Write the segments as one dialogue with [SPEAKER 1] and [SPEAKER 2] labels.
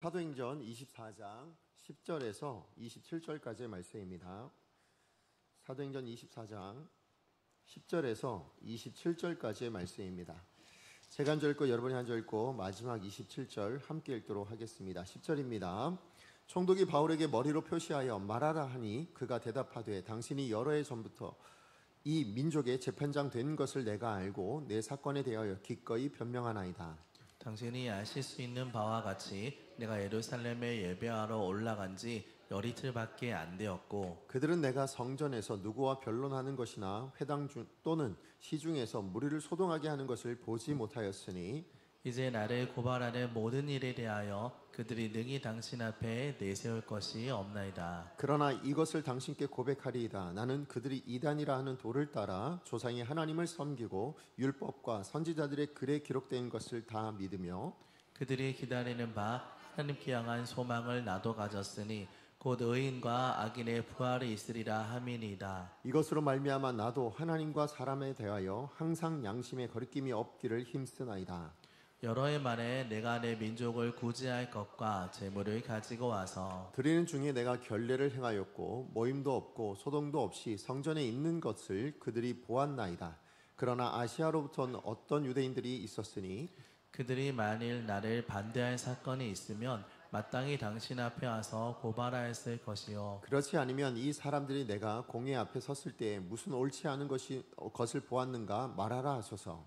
[SPEAKER 1] 사도행전 24장 10절에서 27절까지의 말씀입니다. 사도행전 24장 10절에서 27절까지의 말씀입니다. 제가 한 절 읽고 여러분이 한 절 읽고 마지막 27절 함께 읽도록 하겠습니다. 10절입니다. 총독이 바울에게 머리로 표시하여 말하라 하니 그가 대답하되 당신이 여러 해 전부터 이 민족의 재판장 된 것을 내가 알고 내 사건에 대하여 기꺼이 변명하나이다.
[SPEAKER 2] 당신이 아실 수 있는 바와 같이 내가 예루살렘에 예배하러 올라간 지 열이틀밖에 안 되었고
[SPEAKER 1] 그들은 내가 성전에서 누구와 변론하는 것이나 회당 또는 시중에서 무리를 소동하게 하는 것을 보지 못하였으니
[SPEAKER 2] 이제 나를 고발하는 모든 일에 대하여 그들이 능히 당신 앞에 내세울 것이 없나이다.
[SPEAKER 1] 그러나 이것을 당신께 고백하리이다. 나는 그들이 이단이라 하는 도를 따라 조상이 하나님을 섬기고 율법과 선지자들의 글에 기록된 것을 다 믿으며
[SPEAKER 2] 그들이 기다리는 바 하나님께 향한 소망을 나도 가졌으니 곧 의인과 악인의 부활이 있으리라 함이니이다.
[SPEAKER 1] 이것으로 말미암아 나도 하나님과 사람에 대하여 항상 양심에 거리낌이 없기를 힘쓰나이다.
[SPEAKER 2] 여러 해 만에 내가 내 민족을 구제할 것과 재물을 가지고 와서
[SPEAKER 1] 드리는 중에 내가 결례를 행하였고 모임도 없고 소동도 없이 성전에 있는 것을 그들이 보았나이다. 그러나 아시아로부터는 어떤 유대인들이 있었으니
[SPEAKER 2] 그들이 만일 나를 반대할 사건이 있으면 마땅히 당신 앞에 와서 고발하였을 것이요
[SPEAKER 1] 그렇지 않으면 이 사람들이 내가 공회 앞에 섰을 때 무슨 옳지 않은 것을 보았는가 말하라 하소서.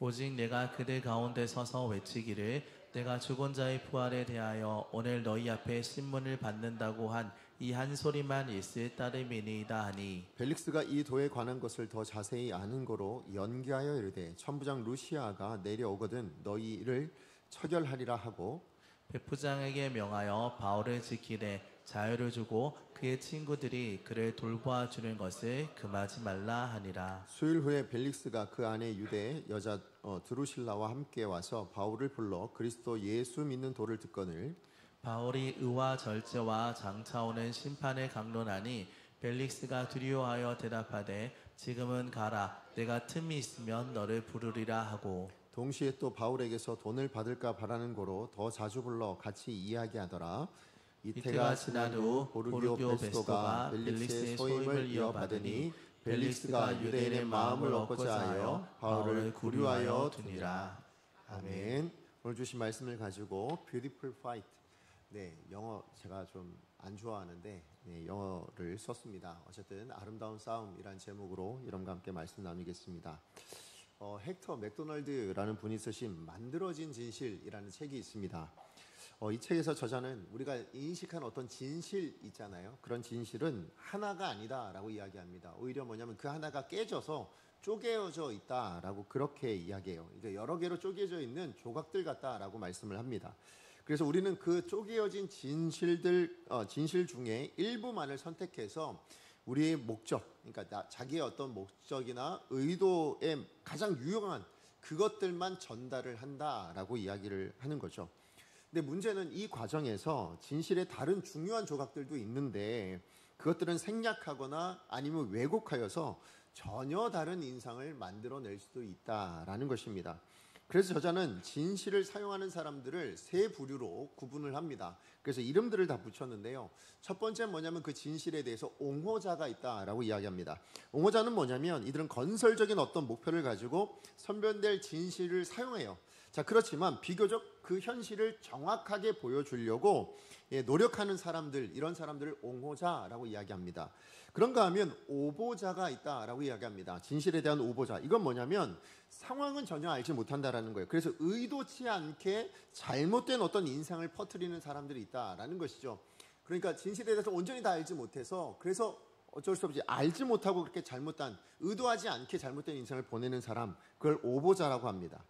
[SPEAKER 2] 오직 내가 그들 가운데 서서 외치기를 내가 죽은 자의 부활에 대하여 오늘 너희 앞에 신문을 받는다고 한 이 한 소리만 있을 따름이니이다 하니
[SPEAKER 1] 벨릭스가 이 도에 관한 것을 더 자세히 아는 거로 연기하여 이르되 천부장 루시아가 내려오거든 너희를 처결하리라 하고
[SPEAKER 2] 백부장에게 명하여 바울을 지키되 자유를 주고 그의 친구들이 그를 돌보아 주는 것을 금하지 말라 하니라.
[SPEAKER 1] 수일 후에 벨릭스가 그 안에 유대 여자 드루실라와 함께 와서 바울을 불러 그리스도 예수 믿는 도를 듣거늘
[SPEAKER 2] 바울이 의와 절제와 장차오는 심판을 강론하니 벨릭스가 두려워하여 대답하되 지금은 가라 내가 틈이 있으면 너를 부르리라 하고
[SPEAKER 1] 동시에 또 바울에게서 돈을 받을까 바라는 고로 더 자주 불러 같이 이야기하더라.
[SPEAKER 2] 이태가 지난 후 보르기오 베스토가 벨릭스의 소임을 이어받으니 벨릭스가 유대인의 마음을 얻고자 하여 바울을 구류하여 두니라.
[SPEAKER 1] 아멘. 오늘 주신 말씀을 가지고 Beautiful Fight. 네, 영어 제가 좀 안 좋아하는데 네, 영어를 썼습니다. 어쨌든 아름다운 싸움이란 제목으로 여러분과 함께 말씀 나누겠습니다. 헥터 맥도널드라는 분이 쓰신 만들어진 진실이라는 책이 있습니다. 이 책에서 저자는 우리가 인식한 어떤 진실 있잖아요. 그런 진실은 하나가 아니다라고 이야기합니다. 오히려 뭐냐면 그 하나가 깨져서 쪼개어져 있다라고 그렇게 이야기해요. 그러니까 여러 개로 쪼개져 있는 조각들 같다라고 말씀을 합니다. 그래서 우리는 그 쪼개어진 진실 중에 일부만을 선택해서 우리의 목적, 그러니까 자기의 어떤 목적이나 의도에 가장 유용한 그것들만 전달을 한다라고 이야기를 하는 거죠. 근데 문제는 이 과정에서 진실의 다른 중요한 조각들도 있는데 그것들은 생략하거나 아니면 왜곡하여서 전혀 다른 인상을 만들어낼 수도 있다라는 것입니다. 그래서 저자는 진실을 사용하는 사람들을 세 부류로 구분을 합니다. 그래서 이름들을 다 붙였는데요. 첫 번째는 뭐냐면 그 진실에 대해서 옹호자가 있다라고 이야기합니다. 옹호자는 뭐냐면 이들은 건설적인 어떤 목표를 가지고 선변될 진실을 사용해요. 자, 그렇지만 비교적 그 현실을 정확하게 보여주려고 노력하는 사람들, 이런 사람들을 옹호자라고 이야기합니다. 그런가 하면 오보자가 있다라고 이야기합니다. 진실에 대한 오보자. 이건 뭐냐면 상황은 전혀 알지 못한다라는 거예요. 그래서 의도치 않게 잘못된 어떤 인상을 퍼뜨리는 사람들이 있다라는 것이죠. 그러니까 진실에 대해서 온전히 다 알지 못해서 그래서 어쩔 수 없이 알지 못하고 그렇게 의도하지 않게 잘못된 인상을 보내는 사람, 그걸 오보자라고 합니다.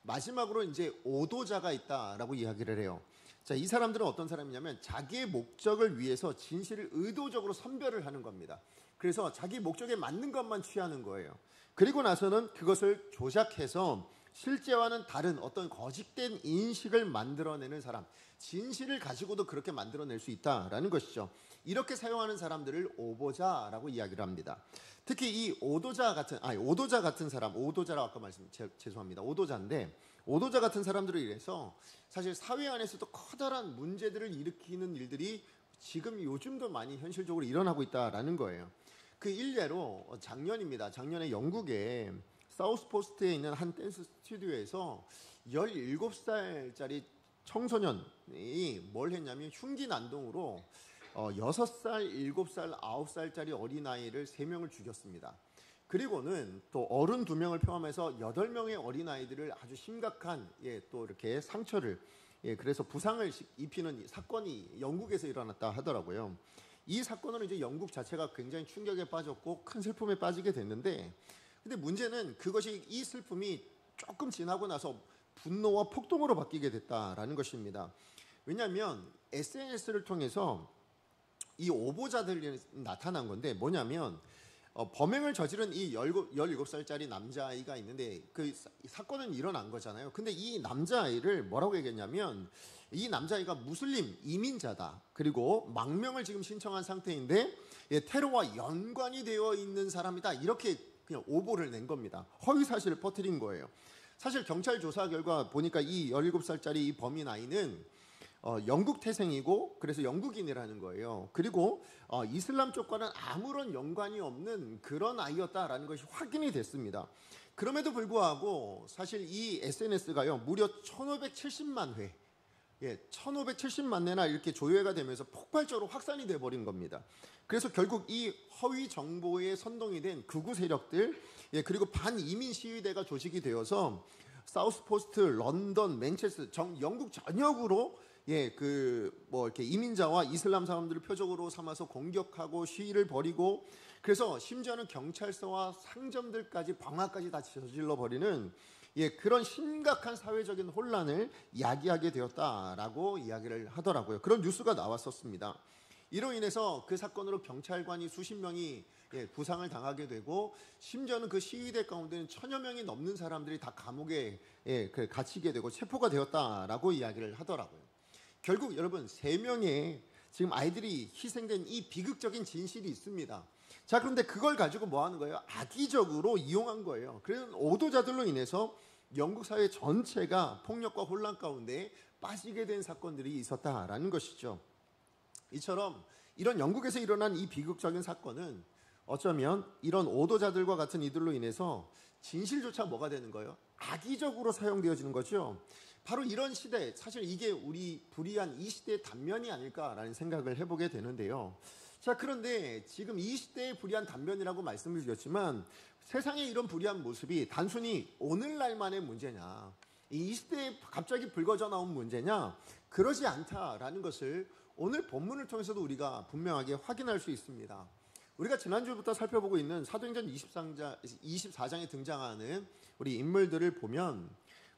[SPEAKER 1] 마지막으로 이제 오도자가 있다라고 이야기를 해요. 자, 이 사람들은 어떤 사람이냐면 자기의 목적을 위해서 진실을 의도적으로 선별을 하는 겁니다. 그래서 자기 목적에 맞는 것만 취하는 거예요. 그리고 나서는 그것을 조작해서 실제와는 다른 어떤 거짓된 인식을 만들어내는 사람, 진실을 가지고도 그렇게 만들어낼 수 있다라는 것이죠. 이렇게 사용하는 사람들을 오보자라고 이야기를 합니다. 특히 이 오도자 같은 사람, 오도자라고 아까 죄송합니다. 오도자인데 오도자 같은 사람들을 인해서 사실 사회 안에서도 커다란 문제들을 일으키는 일들이 지금 요즘도 많이 현실적으로 일어나고 있다라는 거예요. 그 일례로 작년입니다. 작년에 영국의 사우스포스트에 있는 한 댄스 스튜디오에서 17살짜리 청소년이 뭘 했냐면 흉기 난동으로 6살, 7살, 9살짜리 어린아이를 3명을 죽였습니다. 그리고는 또 어른 2명을 포함해서 8명의 어린아이들을 아주 심각한 또 이렇게 상처를 그래서 부상을 입히는 사건이 영국에서 일어났다 하더라고요. 이 사건으로 이제 영국 자체가 굉장히 충격에 빠졌고 큰 슬픔에 빠지게 됐는데, 근데 문제는 그것이 이 슬픔이 조금 지나고 나서 분노와 폭동으로 바뀌게 됐다라는 것입니다. 왜냐하면 SNS를 통해서 이 오보자들이 나타난 건데 뭐냐면 범행을 저지른 이 17살짜리 남자아이가 있는데 그 사건은 일어난 거잖아요. 근데 이 남자아이를 뭐라고 얘기했냐면 이 남자아이가 무슬림 이민자다. 그리고 망명을 지금 신청한 상태인데 테러와 연관이 되어 있는 사람이다. 이렇게 그냥 오보를 낸 겁니다. 허위 사실을 퍼뜨린 거예요. 사실 경찰 조사 결과 보니까 이 17살짜리 이 범인 아이는 영국 태생이고 그래서 영국인이라는 거예요. 그리고 이슬람 쪽과는 아무런 연관이 없는 그런 아이였다라는 것이 확인이 됐습니다. 그럼에도 불구하고 사실 이 SNS가요 무려 1570만 회 1570만 회나 이렇게 조회가 되면서 폭발적으로 확산이 돼버린 겁니다. 그래서 결국 이 허위 정보에 선동이 된 극우 세력들 그리고 반이민 시위대가 조직이 되어서 사우스포스트, 런던, 맨체스터, 영국 전역으로 이렇게 이민자와 이슬람 사람들을 표적으로 삼아서 공격하고 시위를 벌이고 그래서 심지어는 경찰서와 상점들까지 방화까지 다 저질러 버리는 그런 심각한 사회적인 혼란을 야기하게 되었다라고 이야기를 하더라고요. 그런 뉴스가 나왔었습니다. 이로 인해서 그 사건으로 경찰관이 수십 명이 부상을 당하게 되고 심지어는 그 시위대 가운데는 1000여 명이 넘는 사람들이 다 감옥에 갇히게 되고 체포가 되었다라고 이야기를 하더라고요. 결국 여러분 3명의 지금 아이들이 희생된 이 비극적인 진실이 있습니다. 자, 그런데 그걸 가지고 뭐 하는 거예요? 악의적으로 이용한 거예요. 그래서 오도자들로 인해서 영국 사회 전체가 폭력과 혼란 가운데 빠지게 된 사건들이 있었다라는 것이죠. 이처럼 이런 영국에서 일어난 이 비극적인 사건은 어쩌면 이런 오도자들과 같은 이들로 인해서 진실조차 뭐가 되는 거예요? 악의적으로 사용되어지는 거죠. 바로 이런 시대, 사실 이게 우리 불의한 이 시대의 단면이 아닐까라는 생각을 해보게 되는데요. 자, 그런데 지금 이 시대의 불의한 단면이라고 말씀을 드렸지만 세상의 이런 불의한 모습이 단순히 오늘날만의 문제냐, 이 시대에 갑자기 불거져 나온 문제냐, 그러지 않다라는 것을 오늘 본문을 통해서도 우리가 분명하게 확인할 수 있습니다. 우리가 지난주부터 살펴보고 있는 사도행전 24장에 등장하는 우리 인물들을 보면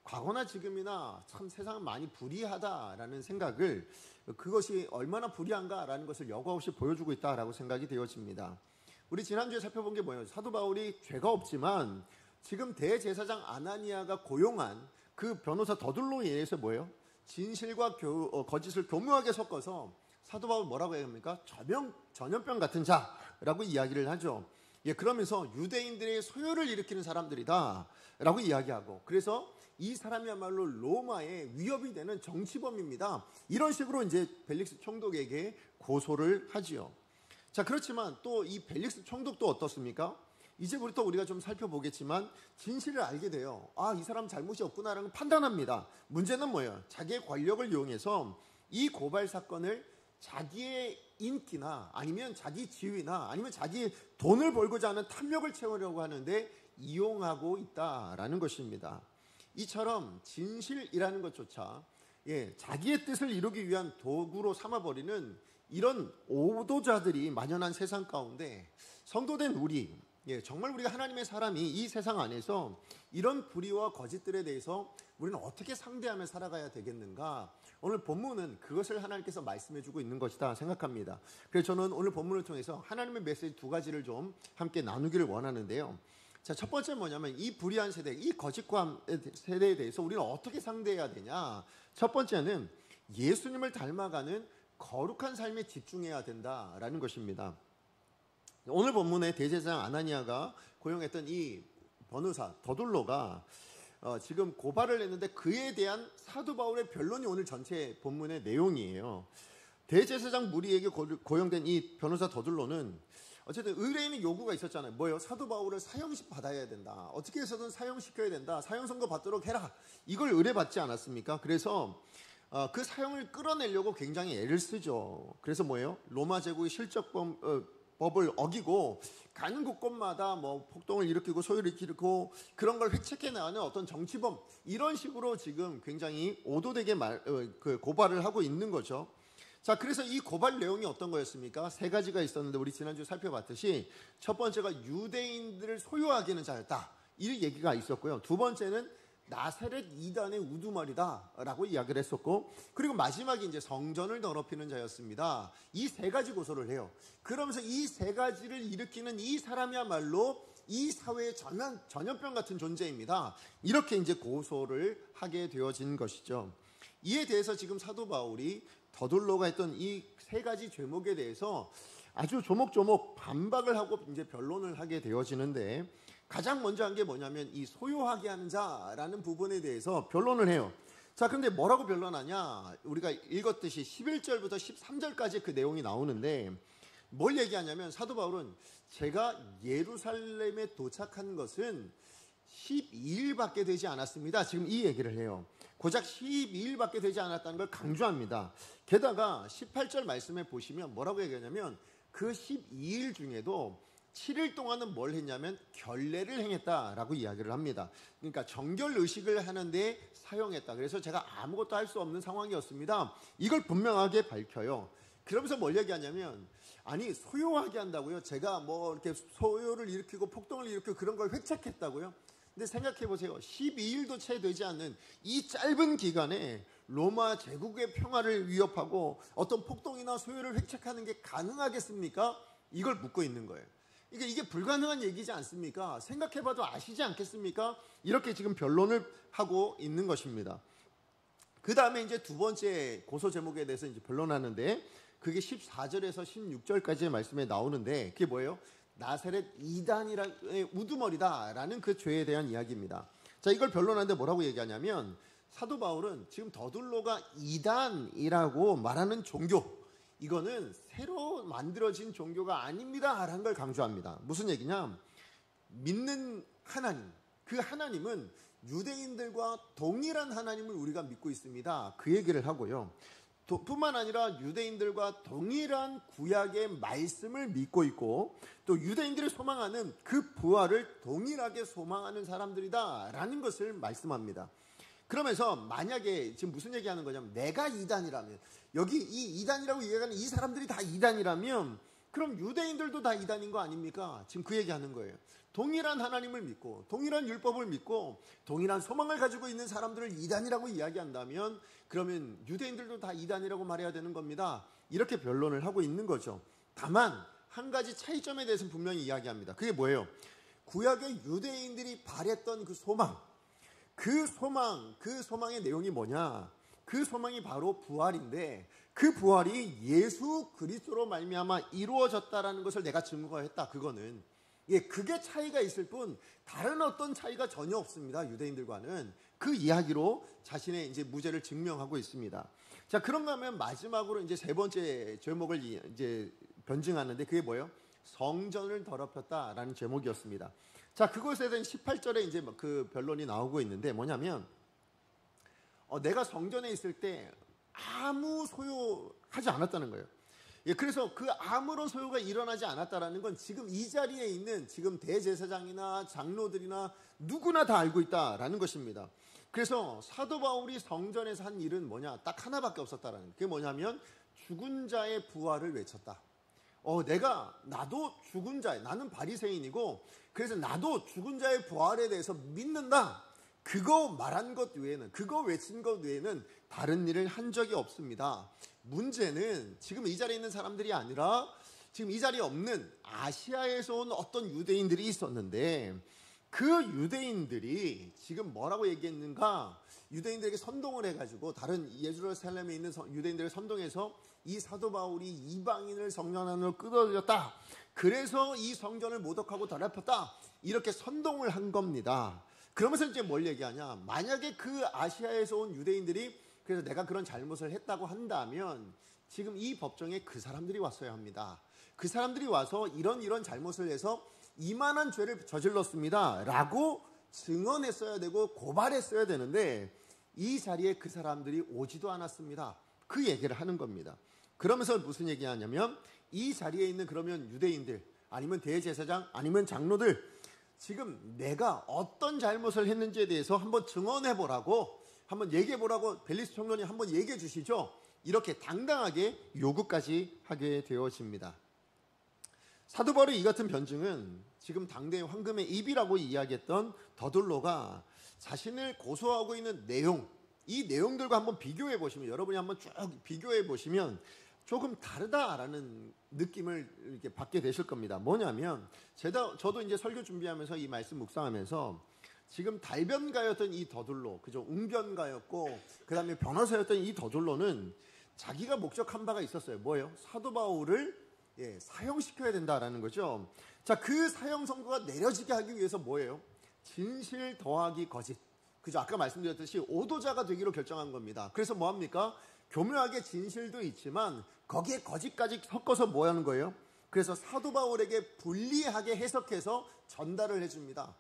[SPEAKER 1] 과거나 지금이나 참 세상은 많이 불의하다라는 생각을 그것이 얼마나 불의한가라는 것을 여과 없이 보여주고 있다라고 생각이 되어집니다. 우리 지난주에 살펴본 게 뭐예요? 사도 바울이 죄가 없지만 지금 대제사장 아나니아가 고용한 그 변호사 더둘로에 의해서 뭐예요? 진실과 거짓을 교묘하게 섞어서 사도 바울 뭐라고 얘기합니까? 전염병 같은 자라고 이야기를 하죠. 그러면서 유대인들의 소요를 일으키는 사람들이다 라고 이야기하고, 그래서 이 사람이야말로 로마의 위협이 되는 정치범입니다. 이런 식으로 이제 벨릭스 총독에게 고소를 하지요. 자, 그렇지만 또 이 벨릭스 총독도 어떻습니까? 이제부터 우리가 좀 살펴보겠지만 진실을 알게 돼요. 아, 이 사람 잘못이 없구나라는 판단합니다. 문제는 뭐예요? 자기의 권력을 이용해서 이 고발 사건을 자기의 인기나 아니면 자기 지위나 아니면 자기 돈을 벌고자 하는 탐욕을 채우려고 하는데 이용하고 있다라는 것입니다. 이처럼 진실이라는 것조차 자기의 뜻을 이루기 위한 도구로 삼아버리는 이런 오도자들이 만연한 세상 가운데 성도된 우리, 정말 우리가 하나님의 사람이 이 세상 안에서 이런 불의와 거짓들에 대해서 우리는 어떻게 상대하며 살아가야 되겠는가? 오늘 본문은 그것을 하나님께서 말씀해주고 있는 것이다 생각합니다. 그래서 저는 오늘 본문을 통해서 하나님의 메시지 2가지를 좀 함께 나누기를 원하는데요. 자, 첫 번째는 뭐냐면 이 불의한 세대, 이 거짓과 세대에 대해서 우리는 어떻게 상대해야 되냐? 첫 번째는 예수님을 닮아가는 거룩한 삶에 집중해야 된다라는 것입니다. 오늘 본문의 대제사장 아나니아가 고용했던 이 변호사 더둘로가 지금 고발을 했는데 그에 대한 사도 바울의 변론이 오늘 전체 본문의 내용이에요. 대제사장 무리에게 고용된 이 변호사 더둘로는 어쨌든 의뢰인의 요구가 있었잖아요. 뭐예요? 사도 바울을 사형식 받아야 된다. 어떻게 해서든 사형시켜야 된다. 사형 선고 받도록 해라. 이걸 의뢰받지 않았습니까? 그래서 그 사형을 끌어내려고 굉장히 애를 쓰죠. 그래서 뭐예요? 로마 제국의 실적법을 어기고 가는 곳곳마다 뭐 폭동을 일으키고 소유를 일으키고 그런 걸 획책해 나가는 어떤 정치범, 이런 식으로 지금 굉장히 오도되게 고발을 하고 있는 거죠. 자, 그래서 이 고발 내용이 어떤 거였습니까? 세 가지가 있었는데 우리 지난주에 살펴봤듯이 첫 번째가 유대인들을 소유하기는 잘했다, 이 얘기가 있었고요. 두 번째는 나사렛 이단의 우두머리다 라고 이야기를 했었고, 그리고 마지막이 이제 성전을 더럽히는 자였습니다. 이 세 가지 고소를 해요. 그러면서 이 세 가지를 일으키는 이 사람이야말로 이 사회의 전염병 같은 존재입니다. 이렇게 이제 고소를 하게 되어진 것이죠. 이에 대해서 지금 사도 바울이 더둘로가 했던 이 세 가지 죄목에 대해서 아주 조목조목 반박을 하고 이제 변론을 하게 되어지는데, 가장 먼저 한 게 뭐냐면 이 소유하게 하는 자라는 부분에 대해서 변론을 해요. 자, 그런데 뭐라고 변론하냐? 우리가 읽었듯이 11절부터 13절까지 그 내용이 나오는데 뭘 얘기하냐면, 사도 바울은 제가 예루살렘에 도착한 것은 12일밖에 되지 않았습니다. 지금 이 얘기를 해요. 고작 12일밖에 되지 않았다는 걸 강조합니다. 게다가 18절 말씀에 보시면 뭐라고 얘기하냐면, 그 12일 중에도 7일 동안은 뭘 했냐면 결례를 행했다라고 이야기를 합니다. 그러니까 정결 의식을 하는데 사용했다. 그래서 제가 아무것도 할 수 없는 상황이었습니다. 이걸 분명하게 밝혀요. 그러면서 뭘 얘기하냐면, 아니 소유하게 한다고요? 제가 뭐 이렇게 소요를 일으키고 폭동을 일으키고 그런 걸 획책했다고요? 근데 생각해 보세요. 12일도 채 되지 않는 이 짧은 기간에 로마 제국의 평화를 위협하고 어떤 폭동이나 소요를 획책하는 게 가능하겠습니까? 이걸 묻고 있는 거예요. 이게 불가능한 얘기지 않습니까? 생각해봐도 아시지 않겠습니까? 이렇게 지금 변론을 하고 있는 것입니다. 그 다음에 이제 두 번째 고소 제목에 대해서 이제 변론하는데, 그게 14절에서 16절까지의 말씀에 나오는데, 그게 뭐예요? 나사렛 이단이라의 우두머리다라는 그 죄에 대한 이야기입니다. 자, 이걸 변론하는데 뭐라고 얘기하냐면, 사도 바울은 지금 더둘로가 이단이라고 말하는 종교, 이거는 새로 만들어진 종교가 아닙니다 라는 걸 강조합니다. 무슨 얘기냐? 믿는 하나님, 그 하나님은 유대인들과 동일한 하나님을 우리가 믿고 있습니다. 그 얘기를 하고요. 뿐만 아니라 유대인들과 동일한 구약의 말씀을 믿고 있고, 또 유대인들이 소망하는 그 부활을 동일하게 소망하는 사람들이다 라는 것을 말씀합니다. 그러면서 만약에 지금 무슨 얘기하는 거냐면, 내가 이단이라면, 여기 이 이단이라고 얘기하는 이 사람들이 다 이단이라면 그럼 유대인들도 다 이단인 거 아닙니까? 지금 그 얘기하는 거예요. 동일한 하나님을 믿고 동일한 율법을 믿고 동일한 소망을 가지고 있는 사람들을 이단이라고 이야기한다면 그러면 유대인들도 다 이단이라고 말해야 되는 겁니다. 이렇게 변론을 하고 있는 거죠. 다만 한 가지 차이점에 대해서는 분명히 이야기합니다. 그게 뭐예요? 구약의 유대인들이 바랬던 그 소망의 내용이 뭐냐? 그 소망이 바로 부활인데, 그 부활이 예수 그리스도로 말미암아 이루어졌다라는 것을 내가 증거했다. 그거는 그게 차이가 있을 뿐 다른 어떤 차이가 전혀 없습니다. 유대인들과는 그 이야기로 자신의 이제 무죄를 증명하고 있습니다. 자, 그런가 하면 마지막으로 이제 세 번째 제목을 이제 변증하는데, 그게 뭐예요? 성전을 더럽혔다라는 제목이었습니다. 자, 그것에 대한 18절에 이제 그 변론이 나오고 있는데 뭐냐면, 내가 성전에 있을 때 아무 소요하지 않았다는 거예요. 그래서 그 아무런 소요가 일어나지 않았다라는 건 지금 이 자리에 있는 지금 대제사장이나 장로들이나 누구나 다 알고 있다라는 것입니다. 그래서 사도 바울이 성전에서 한 일은 뭐냐? 딱 하나밖에 없었다라는 거예요. 그게 뭐냐면 죽은 자의 부활을 외쳤다. 나도 죽은 자의, 나는 바리새인이고 그래서 나도 죽은 자의 부활에 대해서 믿는다. 그거 말한 것 외에는, 그거 외친 것 외에는 다른 일을 한 적이 없습니다. 문제는 지금 이 자리에 있는 사람들이 아니라 지금 이 자리에 없는 아시아에서 온 어떤 유대인들이 있었는데, 그 유대인들이 지금 뭐라고 얘기했는가? 유대인들에게 선동을 해가지고 다른 예루살렘에 있는 유대인들을 선동해서 이 사도 바울이 이방인을 성전 안으로 끌어들였다. 그래서 이 성전을 모독하고 더럽혔다. 이렇게 선동을 한 겁니다. 그러면서 이제 뭘 얘기하냐? 만약에 그 아시아에서 온 유대인들이 그래서 내가 그런 잘못을 했다고 한다면 지금 이 법정에 그 사람들이 왔어야 합니다. 그 사람들이 와서 이런 잘못을 해서 이만한 죄를 저질렀습니다 라고 증언했어야 되고 고발했어야 되는데 이 자리에 그 사람들이 오지도 않았습니다. 그 얘기를 하는 겁니다. 그러면서 무슨 얘기하냐면 이 자리에 있는 그러면 유대인들 아니면 대제사장 아니면 장로들 지금 내가 어떤 잘못을 했는지에 대해서 한번 증언해보라고 한번 얘기해보라고 벨리스 총론이 한번 얘기해 주시죠. 이렇게 당당하게 요구까지 하게 되어집니다. 사도 바울의 이 같은 변증은 지금 당대의 황금의 입이라고 이야기했던 더둘로가 자신을 고소하고 있는 내용, 이 내용들과 한번 비교해 보시면 여러분이 한번 쭉 비교해 보시면 조금 다르다라는 느낌을 이렇게 받게 되실 겁니다. 뭐냐면 저도 이제 설교 준비하면서 이 말씀 묵상하면서 지금 달변가였던 이 더둘로, 그죠? 웅변가였고 그 다음에 변호사였던 이 더둘로는 자기가 목적한 바가 있었어요. 뭐예요? 사도 바울을 사형시켜야 된다라는 거죠. 자, 그 사형 선고가 내려지게 하기 위해서 뭐예요? 진실 더하기 거짓. 그죠? 아까 말씀드렸듯이 오도자가 되기로 결정한 겁니다. 그래서 뭐 합니까? 교묘하게 진실도 있지만 거기에 거짓까지 섞어서 뭐 하는 거예요? 그래서 사도 바울에게 불리하게 해석해서 전달을 해줍니다.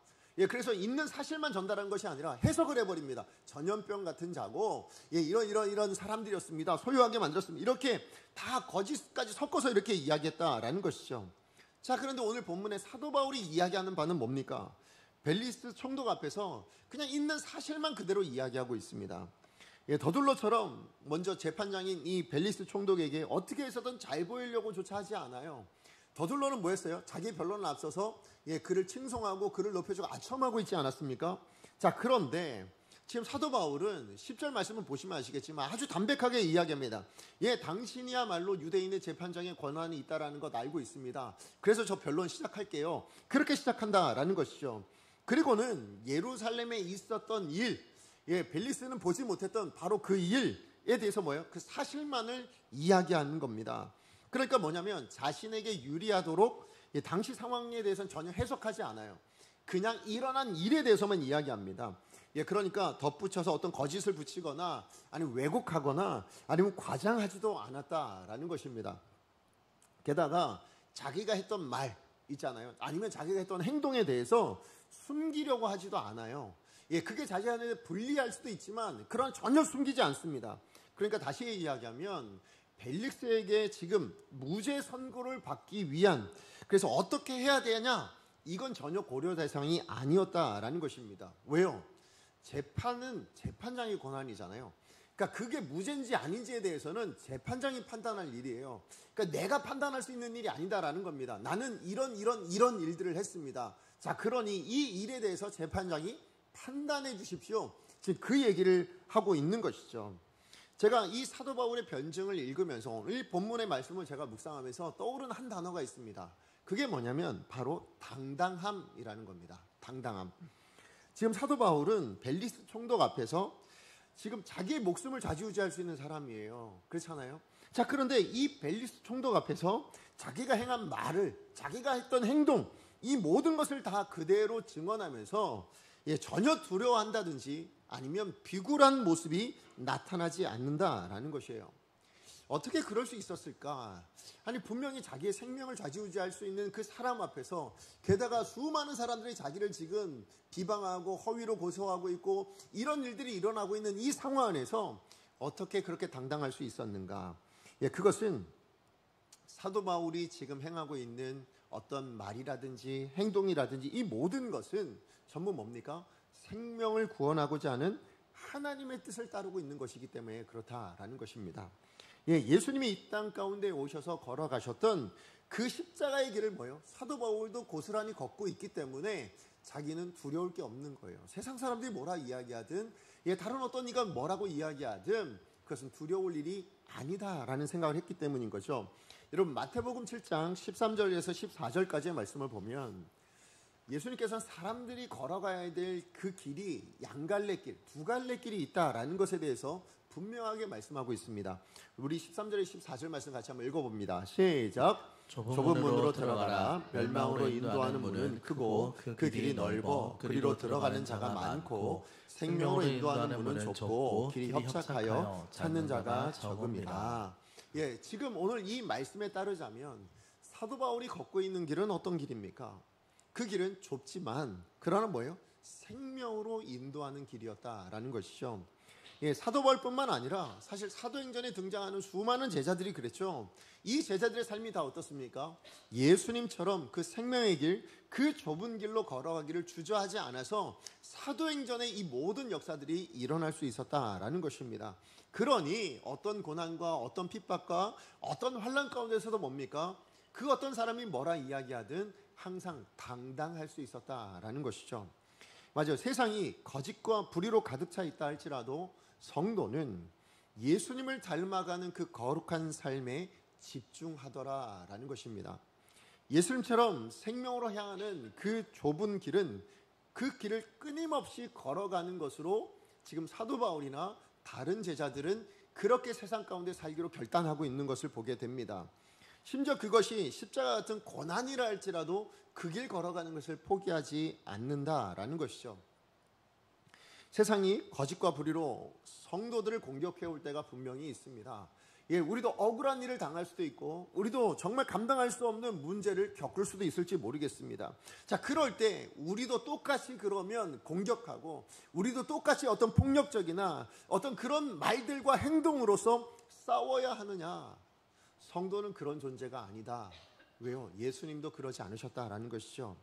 [SPEAKER 1] 그래서 있는 사실만 전달한 것이 아니라 해석을 해버립니다. 전염병 같은 자고, 이런 사람들이었습니다. 소유하게 만들었습니다. 이렇게 다 거짓까지 섞어서 이렇게 이야기했다라는 것이죠. 자, 그런데 오늘 본문에 사도 바울이 이야기하는 바는 뭡니까? 벨리스 총독 앞에서 그냥 있는 사실만 그대로 이야기하고 있습니다. 더둘로처럼 먼저 재판장인 이 벨리스 총독에게 어떻게 해서든 잘 보이려고 조차 하지 않아요. 더둘로는 뭐였어요? 자기 변론을 앞서서 그를 칭송하고 그를 높여주고 아첨하고 있지 않았습니까? 자, 그런데 지금 사도 바울은 10절 말씀을 보시면 아시겠지만 아주 담백하게 이야기합니다. 당신이야말로 유대인의 재판장의 권한이 있다라는 것 알고 있습니다. 그래서 저 변론 시작할게요. 그렇게 시작한다라는 것이죠. 그리고는 예루살렘에 있었던 일, 벨리스는 보지 못했던 바로 그 일에 대해서 뭐예요? 그 사실만을 이야기하는 겁니다. 그러니까 뭐냐면 자신에게 유리하도록 당시 상황에 대해서는 전혀 해석하지 않아요. 그냥 일어난 일에 대해서만 이야기합니다. 그러니까 덧붙여서 어떤 거짓을 붙이거나 아니면 왜곡하거나 아니면 과장하지도 않았다라는 것입니다. 게다가 자기가 했던 말 있잖아요. 아니면 자기가 했던 행동에 대해서 숨기려고 하지도 않아요. 그게 자기 안에 불리할 수도 있지만 그러나 전혀 숨기지 않습니다. 그러니까 다시 이야기하면 벨릭스에게 지금 무죄 선고를 받기 위한, 그래서 어떻게 해야 되냐, 이건 전혀 고려 대상이 아니었다라는 것입니다. 왜요? 재판은 재판장의 권한이잖아요. 그러니까 그게 무죄인지 아닌지에 대해서는 재판장이 판단할 일이에요. 그러니까 내가 판단할 수 있는 일이 아니다라는 겁니다. 나는 이런 일들을 했습니다. 자, 그러니 이 일에 대해서 재판장이 판단해 주십시오. 지금 그 얘기를 하고 있는 것이죠. 제가 이 사도 바울의 변증을 읽으면서 오늘 본문의 말씀을 제가 묵상하면서 떠오른 한 단어가 있습니다. 그게 뭐냐면 바로 당당함이라는 겁니다. 당당함. 지금 사도 바울은 벨리스 총독 앞에서 지금 자기의 목숨을 좌지우지할 수 있는 사람이에요. 그렇잖아요. 자, 그런데 이 벨리스 총독 앞에서 자기가 행한 말을, 자기가 했던 행동, 이 모든 것을 다 그대로 증언하면서 전혀 두려워한다든지 아니면 비굴한 모습이 나타나지 않는다라는 것이에요. 어떻게 그럴 수 있었을까? 아니, 분명히 자기의 생명을 좌지우지할 수 있는 그 사람 앞에서, 게다가 수많은 사람들이 자기를 지금 비방하고 허위로 고소하고 있고 이런 일들이 일어나고 있는 이 상황 안에서 어떻게 그렇게 당당할 수 있었는가? 그것은 사도 바울이 지금 행하고 있는 어떤 말이라든지 행동이라든지 이 모든 것은 전부 뭡니까? 생명을 구원하고자 하는 하나님의 뜻을 따르고 있는 것이기 때문에 그렇다라는 것입니다. 예수님이 이 땅 가운데 오셔서 걸어가셨던 그 십자가의 길을 뭐예요? 사도 바울도 고스란히 걷고 있기 때문에 자기는 두려울 게 없는 거예요. 세상 사람들이 뭐라 이야기하든 다른 어떤 이가 뭐라고 이야기하든 그것은 두려울 일이 아니다라는 생각을 했기 때문인 거죠. 여러분, 마태복음 7장 13절에서 14절까지의 말씀을 보면 예수님께서는 사람들이 걸어가야 될 그 길이 양갈래길, 두 갈래길이 있다라는 것에 대해서 분명하게 말씀하고 있습니다. 우리 13절에 14절 말씀 같이 한번 읽어봅니다. 시작. 좁은 문으로 들어가라. 멸망으로 인도하는 문은 크고 그 길이 넓어 그리로 들어가는 자가 많고 생명으로 인도하는 문은 좁고 길이 협착하여 찾는 자가 적음이라. 예, 지금 오늘 이 말씀에 따르자면 사도 바울이 걷고 있는 길은 어떤 길입니까? 그 길은 좁지만 그러나 뭐예요? 생명으로 인도하는 길이었다라는 것이죠. 예, 사도 바울뿐만 아니라 사실 사도행전에 등장하는 수많은 제자들이 그랬죠. 이 제자들의 삶이 다 어떻습니까? 예수님처럼 그 생명의 길, 그 좁은 길로 걸어가기를 주저하지 않아서 사도행전의 이 모든 역사들이 일어날 수 있었다라는 것입니다. 그러니 어떤 고난과 어떤 핍박과 어떤 환난 가운데서도 뭡니까? 그 어떤 사람이 뭐라 이야기하든 항상 당당할 수 있었다라는 것이죠. 맞아요. 세상이 거짓과 불의로 가득 차 있다 할지라도 성도는 예수님을 닮아가는 그 거룩한 삶에 집중하더라라는 것입니다. 예수님처럼 생명으로 향하는 그 좁은 길은 그 길을 끊임없이 걸어가는 것으로 지금 사도 바울이나 다른 제자들은 그렇게 세상 가운데 살기로 결단하고 있는 것을 보게 됩니다. 심지어 그것이 십자가 같은 고난이라 할지라도 그 길 걸어가는 것을 포기하지 않는다라는 것이죠. 세상이 거짓과 불의로 성도들을 공격해 올 때가 분명히 있습니다. 예, 우리도 억울한 일을 당할 수도 있고 우리도 정말 감당할 수 없는 문제를 겪을 수도 있을지 모르겠습니다. 자, 그럴 때 우리도 똑같이 그러면 공격하고 우리도 똑같이 어떤 폭력적이나 어떤 그런 말들과 행동으로서 싸워야 하느냐? 성도는 그런 존재가 아니다. 왜요? 예수님도 그러지 않으셨다라는 것이죠.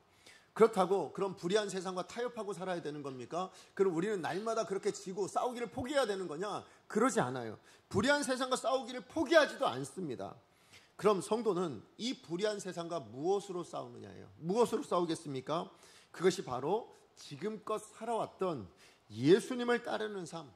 [SPEAKER 1] 그렇다고 그런 불의한 세상과 타협하고 살아야 되는 겁니까? 그럼 우리는 날마다 그렇게 지고 싸우기를 포기해야 되는 거냐? 그러지 않아요. 불의한 세상과 싸우기를 포기하지도 않습니다. 그럼 성도는 이 불의한 세상과 무엇으로 싸우느냐예요. 무엇으로 싸우겠습니까? 그것이 바로 지금껏 살아왔던 예수님을 따르는 삶,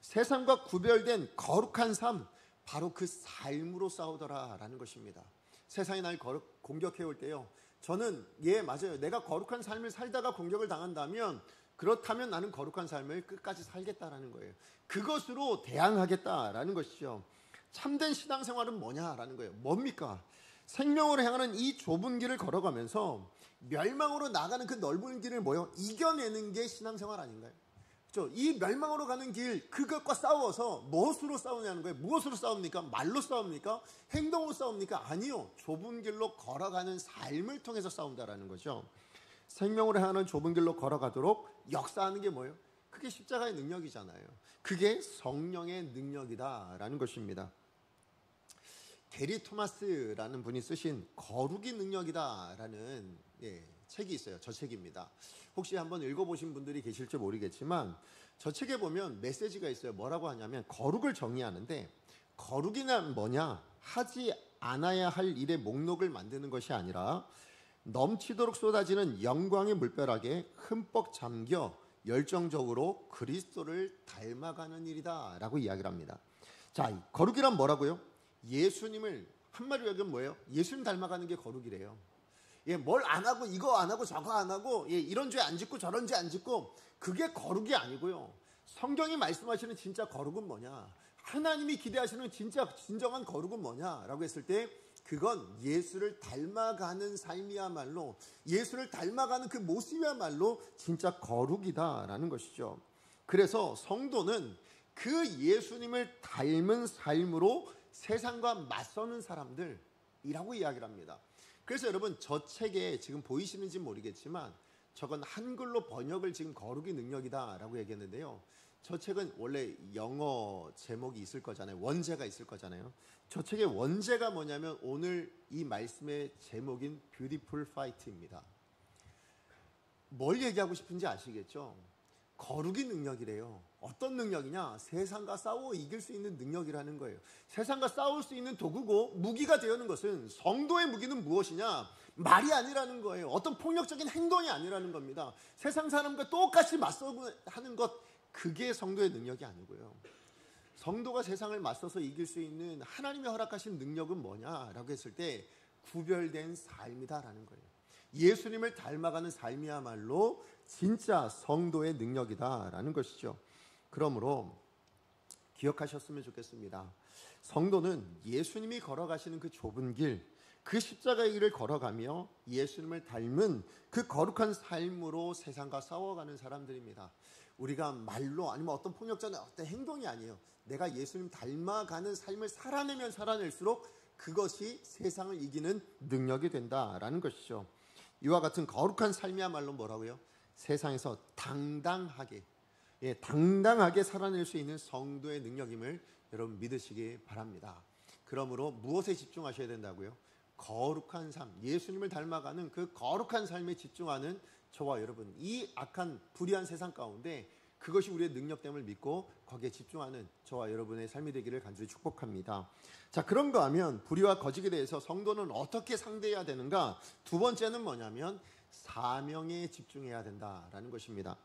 [SPEAKER 1] 세상과 구별된 거룩한 삶, 바로 그 삶으로 싸우더라라는 것입니다. 세상이 날 공격해 올 때요, 저는 맞아요. 내가 거룩한 삶을 살다가 공격을 당한다면 그렇다면 나는 거룩한 삶을 끝까지 살겠다라는 거예요. 그것으로 대항하겠다라는 것이죠. 참된 신앙생활은 뭐냐라는 거예요. 뭡니까? 생명으로 향하는 이 좁은 길을 걸어가면서 멸망으로 나가는 그 넓은 길을 이겨내는 게 신앙생활 아닌가요? 그렇죠? 이 멸망으로 가는 길, 그것과 싸워서 무엇으로 싸우냐는 거예요. 무엇으로 싸웁니까? 말로 싸웁니까? 행동으로 싸웁니까? 아니요. 좁은 길로 걸어가는 삶을 통해서 싸운다라는 거죠. 생명으로 향하는 좁은 길로 걸어가도록 역사하는 게 뭐예요? 그게 십자가의 능력이잖아요. 그게 성령의 능력이다라는 것입니다. 게리 토마스라는 분이 쓰신 거룩이 능력이다라는 책이 있어요. 저 책입니다. 혹시 한번 읽어보신 분들이 계실지 모르겠지만 저 책에 보면 메시지가 있어요. 뭐라고 하냐면 거룩을 정의하는데, 거룩이란 뭐냐? 하지 않아야 할 일의 목록을 만드는 것이 아니라 넘치도록 쏟아지는 영광의 물벼락에 흠뻑 잠겨 열정적으로 그리스도를 닮아가는 일이다 라고 이야기를 합니다. 자, 거룩이란 뭐라고요? 예수님을, 한마디로 얘기하면 뭐예요? 예수님 닮아가는 게 거룩이래요. 뭘 안 하고 이거 안 하고 저거 안 하고 이런 죄 안 짓고 저런 죄 안 짓고, 그게 거룩이 아니고요. 성경이 말씀하시는 진짜 거룩은 뭐냐? 하나님이 기대하시는 진정한 거룩은 뭐냐라고 했을 때 그건 예수를 닮아가는 삶이야말로, 예수를 닮아가는 그 모습이야말로 진짜 거룩이다라는 것이죠. 그래서 성도는 그 예수님을 닮은 삶으로 세상과 맞서는 사람들이라고 이야기를 합니다. 그래서 여러분, 저 책에 지금 보이시는지 모르겠지만 저건 한글로 번역을 지금 거룩의 능력이다라고 얘기했는데요. 저 책은 원래 영어 제목이 있을 거잖아요. 원제가 있을 거잖아요. 저 책의 원제가 뭐냐면 오늘 이 말씀의 제목인 Beautiful Fight입니다. 뭘 얘기하고 싶은지 아시겠죠? 거룩의 능력이래요. 어떤 능력이냐? 세상과 싸워 이길 수 있는 능력이라는 거예요. 세상과 싸울 수 있는 도구고 무기가 되는 것은, 성도의 무기는 무엇이냐? 말이 아니라는 거예요. 어떤 폭력적인 행동이 아니라는 겁니다. 세상 사람과 똑같이 맞서고 하는 것, 그게 성도의 능력이 아니고요. 성도가 세상을 맞서서 이길 수 있는 하나님이 허락하신 능력은 뭐냐라고 했을 때 구별된 삶이다라는 거예요. 예수님을 닮아가는 삶이야말로 진짜 성도의 능력이다라는 것이죠. 그러므로 기억하셨으면 좋겠습니다. 성도는 예수님이 걸어가시는 그 좁은 길, 그 십자가의 길을 걸어가며 예수님을 닮은 그 거룩한 삶으로 세상과 싸워가는 사람들입니다. 우리가 말로 아니면 어떤 폭력적인 어떤 행동이 아니에요. 내가 예수님 닮아가는 삶을 살아내면 살아낼수록 그것이 세상을 이기는 능력이 된다라는 것이죠. 이와 같은 거룩한 삶이야말로 뭐라고요? 세상에서 당당하게 살아낼 수 있는 성도의 능력임을 여러분 믿으시기 바랍니다. 그러므로 무엇에 집중하셔야 된다고요? 거룩한 삶, 예수님을 닮아가는 그 거룩한 삶에 집중하는 저와 여러분, 이 악한 불의한 세상 가운데 그것이 우리의 능력됨을 믿고 거기에 집중하는 저와 여러분의 삶이 되기를 간절히 축복합니다. 자, 그런가 하면 불의와 거짓에 대해서 성도는 어떻게 상대해야 되는가? 두 번째는 뭐냐면 사명에 집중해야 된다라는 것입니다.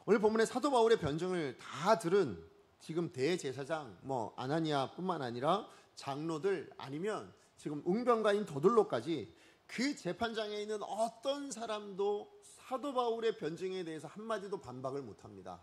[SPEAKER 1] 오늘 본문의 사도 바울의 변증을 다 들은 지금 대제사장 아나니아뿐만 아니라 장로들 아니면 지금 웅변가인 더둘로까지 그 재판장에 있는 어떤 사람도 사도 바울의 변증에 대해서 한마디도 반박을 못합니다.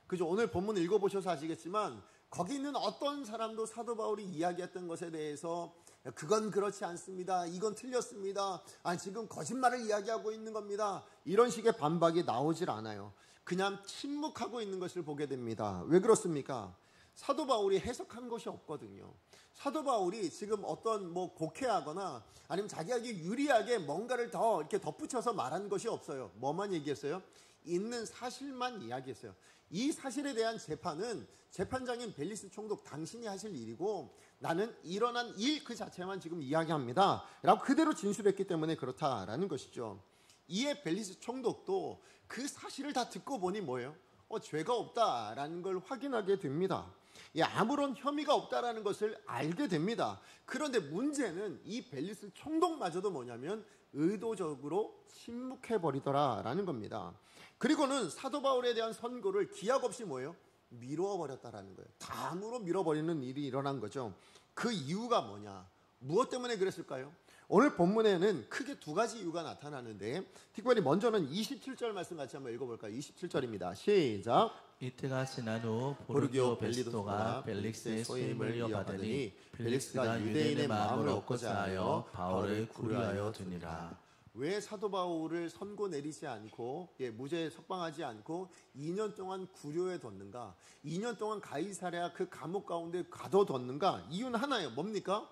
[SPEAKER 1] 그죠? 오늘 본문 읽어보셔서 아시겠지만 거기 있는 어떤 사람도 사도 바울이 이야기했던 것에 대해서 그건 그렇지 않습니다. 이건 틀렸습니다. 지금 거짓말을 이야기하고 있는 겁니다. 이런 식의 반박이 나오질 않아요. 그냥 침묵하고 있는 것을 보게 됩니다. 왜 그렇습니까? 사도 바울이 해석한 것이 없거든요. 사도 바울이 지금 어떤 곡해하거나 아니면 자기에게 유리하게 뭔가를 더 이렇게 덧붙여서 말한 것이 없어요. 뭐만 얘기했어요? 있는 사실만 이야기했어요. 이 사실에 대한 재판은 재판장인 벨리스 총독 당신이 하실 일이고 나는 일어난 일 그 자체만 지금 이야기합니다 라고 그대로 진술했기 때문에 그렇다라는 것이죠. 이에 벨리스 총독도 그 사실을 다 듣고 보니 뭐예요? 죄가 없다라는 걸 확인하게 됩니다. 아무런 혐의가 없다라는 것을 알게 됩니다. 그런데 문제는 이 벨리스 총독마저도 뭐냐면 의도적으로 침묵해버리더라라는 겁니다. 그리고는 사도 바울에 대한 선고를 기약 없이 뭐예요? 미뤄버렸다라는 거예요. 당으로 미뤄버리는 일이 일어난 거죠. 그 이유가 뭐냐? 무엇 때문에 그랬을까요? 오늘 본문에는 크게 두 가지 이유가 나타나는데 특별히 먼저는 27절 말씀 같이 한번 읽어볼까요? 27절입니다. 시작.
[SPEAKER 2] 이때가 지난 후 포르기오 벨리스도가 벨릭스의 소임을 이어받으니 벨릭스가 유대인의 마음을 얻고자 하여 바울을 구류하여 두니라.
[SPEAKER 1] 왜 사도 바울을 선고 내리지 않고 무죄 석방하지 않고 2년 동안 구류해 뒀는가? 2년 동안 가이사랴 그 감옥 가운데 가둬뒀는가? 이유는 하나예요. 뭡니까?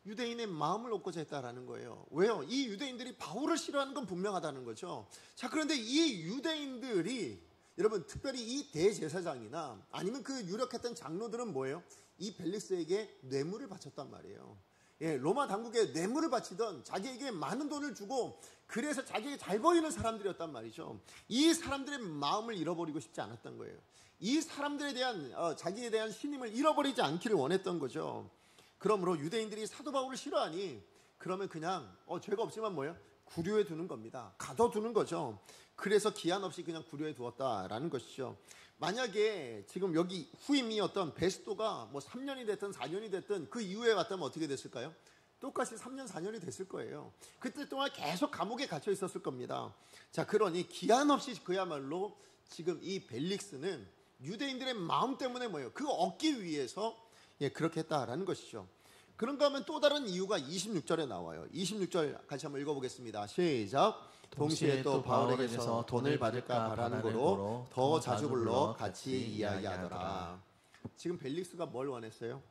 [SPEAKER 1] 유대인의 마음을 얻고자 했다라는 거예요. 왜요? 이 유대인들이 바울을 싫어하는 건 분명하다는 거죠. 자, 그런데 이 유대인들이 여러분 특별히 이 대제사장이나 아니면 그 유력했던 장로들은 뭐예요? 이 벨릭스에게 뇌물을 바쳤단 말이에요. 로마 당국에 뇌물을 바치던 자기에게 많은 돈을 주고 그래서 자기에게 잘 보이는 사람들이었단 말이죠. 이 사람들의 마음을 잃어버리고 싶지 않았던 거예요. 이 사람들에 대한 자기에 대한 신임을 잃어버리지 않기를 원했던 거죠. 그러므로 유대인들이 사도 바울을 싫어하니 그러면 그냥 죄가 없지만 뭐예요? 구류해 두는 겁니다. 가둬두는 거죠. 그래서 기한 없이 그냥 구류해 두었다라는 것이죠. 만약에 지금 여기 후임이었던 베스토가 3년이 됐든 4년이 됐든 그 이후에 왔다면 어떻게 됐을까요? 똑같이 3년 4년이 됐을 거예요. 그때 동안 계속 감옥에 갇혀 있었을 겁니다. 자, 그러니 기한 없이 그야말로 지금 이 벨릭스는 유대인들의 마음 때문에 뭐예요? 그거 얻기 위해서 그렇게 했다라는 것이죠. 그런가 하면 또 다른 이유가 26절에 나와요. 26절 같이 한번 읽어보겠습니다. 시작. 동시에 또 바울에게서 돈을 받을까 바라는 거로 더 자주 불러 같이 이야기하더라. 지금 벨릭스가 뭘 원했어요?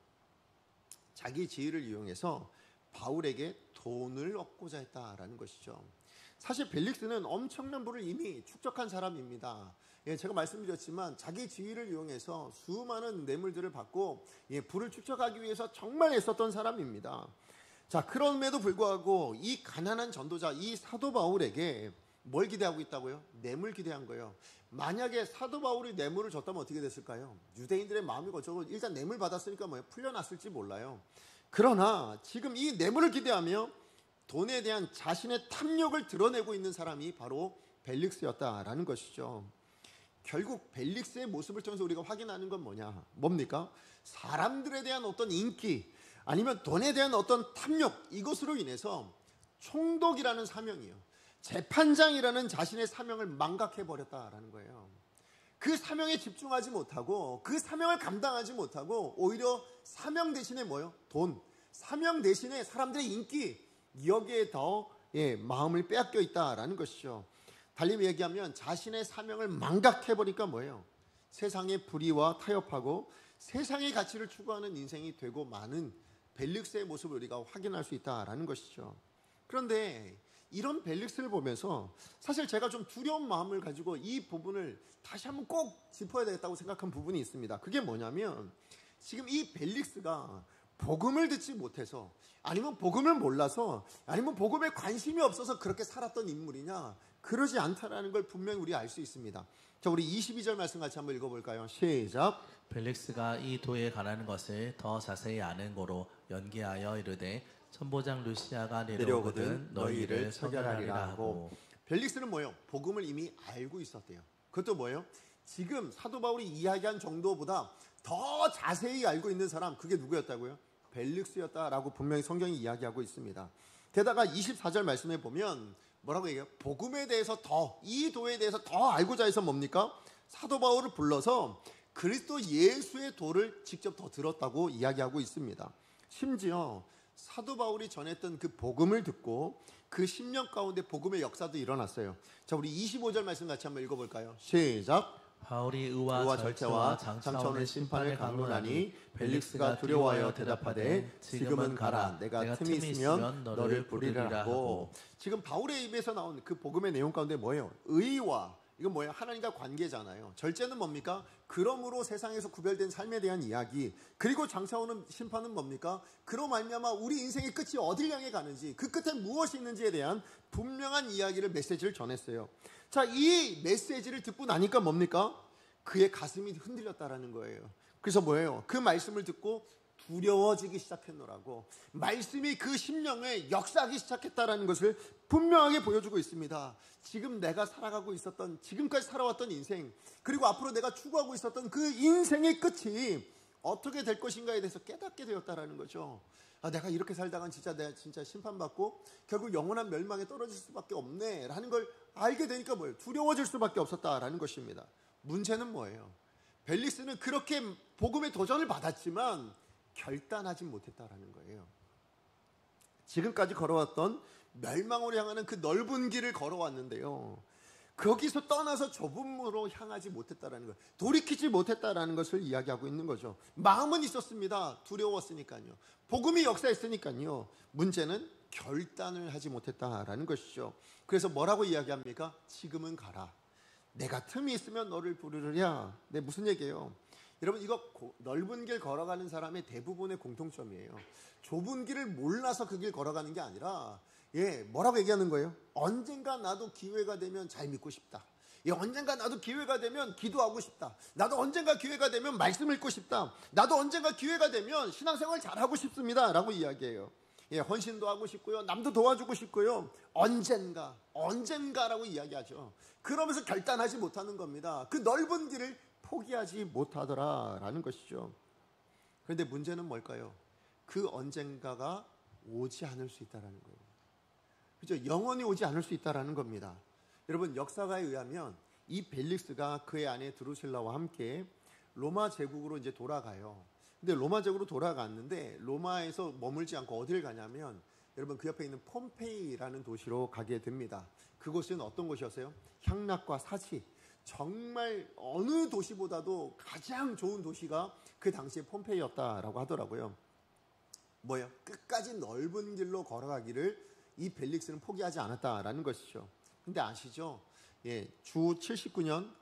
[SPEAKER 1] 자기 지위를 이용해서 바울에게 돈을 얻고자 했다라는 것이죠. 사실 벨릭스는 엄청난 부를 이미 축적한 사람입니다. 제가 말씀드렸지만 자기 지위를 이용해서 수많은 뇌물들을 받고 부를 축적하기 위해서 정말 애썼던 사람입니다. 자, 그럼에도 불구하고 이 가난한 전도자 이 사도 바울에게 뭘 기대하고 있다고요? 뇌물 기대한 거예요. 만약에 사도 바울이 뇌물을 줬다면 어떻게 됐을까요? 유대인들의 마음이 거쳐고 일단 뇌물 받았으니까 풀려났을지 몰라요. 그러나 지금 이 뇌물을 기대하며 돈에 대한 자신의 탐욕을 드러내고 있는 사람이 바로 벨릭스였다라는 것이죠. 결국 벨릭스의 모습을 통해서 우리가 확인하는 건 뭡니까? 사람들에 대한 어떤 인기 아니면 돈에 대한 어떤 탐욕, 이것으로 인해서 총독이라는 사명이요, 재판장이라는 자신의 사명을 망각해버렸다라는 거예요. 그 사명에 집중하지 못하고 그 사명을 감당하지 못하고 오히려 사명 대신에 뭐요? 돈, 사명 대신에 사람들의 인기, 여기에 더 마음을 빼앗겨 있다라는 것이죠. 달리 얘기하면 자신의 사명을 망각해버리니까 뭐예요? 세상의 불의와 타협하고 세상의 가치를 추구하는 인생이 되고 많은 벨릭스의 모습을 우리가 확인할 수 있다라는 것이죠. 그런데 이런 벨릭스를 보면서 사실 제가 좀 두려운 마음을 가지고 이 부분을 다시 한번 꼭 짚어야 되겠다고 생각한 부분이 있습니다. 그게 뭐냐면 지금 이 벨릭스가 복음을 듣지 못해서, 아니면 복음을 몰라서, 아니면 복음에 관심이 없어서 그렇게 살았던 인물이냐, 그러지 않다라는 걸 분명히 우리 알 수 있습니다. 자, 우리 22절 말씀 같이 한번 읽어볼까요? 시작.
[SPEAKER 2] 벨릭스가 이 도에 관한 것을 더 자세히 아는 고로 연기하여 이르되 천보장 루시아가 내려오거든 너희를 처결하리라 하고.
[SPEAKER 1] 벨릭스는 뭐예요? 복음을 이미 알고 있었대요. 그것도 뭐예요? 지금 사도 바울이 이야기한 정도보다 더 자세히 알고 있는 사람, 그게 누구였다고요? 벨릭스였다라고 분명히 성경이 이야기하고 있습니다. 게다가 24절 말씀에 보면 뭐라고 얘기해요? 복음에 대해서 더, 이 도에 대해서 더 알고자 해서 뭡니까? 사도 바울을 불러서 그리스도 예수의 도를 직접 더 들었다고 이야기하고 있습니다. 심지어 사도 바울이 전했던 그 복음을 듣고 그 10년 가운데 복음의 역사도 일어났어요. 자, 우리 25절 말씀 같이 한번 읽어볼까요? 시작.
[SPEAKER 2] 바울이 의와 절체와 장차오는 심판을 강론하니 벨릭스가 두려워하여 대답하되 지금은 가라. 내가 틈이 있으면 너를 부르리라 하고.
[SPEAKER 1] 지금 바울의 입에서 나온 그 복음의 내용 가운데 뭐예요? 의와, 이건 뭐예요? 하나님과 관계잖아요. 절제는 뭡니까? 그러므로 세상에서 구별된 삶에 대한 이야기. 그리고 장차오는 심판은 뭡니까? 그로 말미암아 우리 인생의 끝이 어딜 향해 가는지, 그 끝에 무엇이 있는지에 대한 분명한 이야기를, 메시지를 전했어요. 자, 이 메시지를 듣고 나니까 뭡니까? 그의 가슴이 흔들렸다라는 거예요. 그래서 뭐예요? 그 말씀을 듣고 두려워지기 시작했노라고. 말씀이 그 심령에 역사하기 시작했다라는 것을 분명하게 보여주고 있습니다. 지금 내가 살아가고 있었던, 지금까지 살아왔던 인생, 그리고 앞으로 내가 추구하고 있었던 그 인생의 끝이 어떻게 될 것인가에 대해서 깨닫게 되었다라는 거죠. 아, 내가 이렇게 살다간 내가 진짜 심판받고 결국 영원한 멸망에 떨어질 수밖에 없네 라는 걸 알게 되니까 뭐예요? 두려워질 수밖에 없었다라는 것입니다. 문제는 뭐예요? 벨릭스는 그렇게 복음의 도전을 받았지만 결단하지 못했다라는 거예요. 지금까지 걸어왔던 멸망으로 향하는 그 넓은 길을 걸어왔는데요, 거기서 떠나서 좁은 문으로 향하지 못했다라는 것, 돌이키지 못했다라는 것을 이야기하고 있는 거죠. 마음은 있었습니다. 두려웠으니까요. 복음이 역사했으니까요. 문제는 결단을 하지 못했다라는 것이죠. 그래서 뭐라고 이야기합니까? 지금은 가라. 내가 틈이 있으면 너를 부르리라. 네, 무슨 얘기예요? 여러분, 이거 넓은 길 걸어가는 사람의 대부분의 공통점이에요. 좁은 길을 몰라서 그 길 걸어가는 게 아니라, 뭐라고 얘기하는 거예요? 언젠가 나도 기회가 되면 잘 믿고 싶다. 언젠가 나도 기회가 되면 기도하고 싶다. 나도 언젠가 기회가 되면 말씀 읽고 싶다. 나도 언젠가 기회가 되면 신앙생활 잘하고 싶습니다 라고 이야기해요. 헌신도 하고 싶고요, 남도 도와주고 싶고요, 언젠가라고 이야기하죠. 그러면서 결단하지 못하는 겁니다. 그 넓은 길을 포기하지 못하더라라는 것이죠. 그런데 문제는 뭘까요? 그 언젠가가 오지 않을 수 있다라는 거예요. 그죠? 영원히 오지 않을 수 있다라는 겁니다. 여러분, 역사가에 의하면 이 벨릭스가 그의 아내 드루실라와 함께 로마 제국으로 이제 돌아가요. 근데 로마 제국으로 돌아갔는데 로마에서 머물지 않고 어디를 가냐면, 여러분, 그 옆에 있는 폼페이라는 도시로 가게 됩니다. 그곳은 어떤 곳이었어요? 향락과 사치, 정말 어느 도시보다도 가장 좋은 도시가 그 당시에 폼페이였다라고 하더라고요. 뭐예요? 끝까지 넓은 길로 걸어가기를 이 벨릭스는 포기하지 않았다라는 것이죠. 근데 아시죠? 주 79년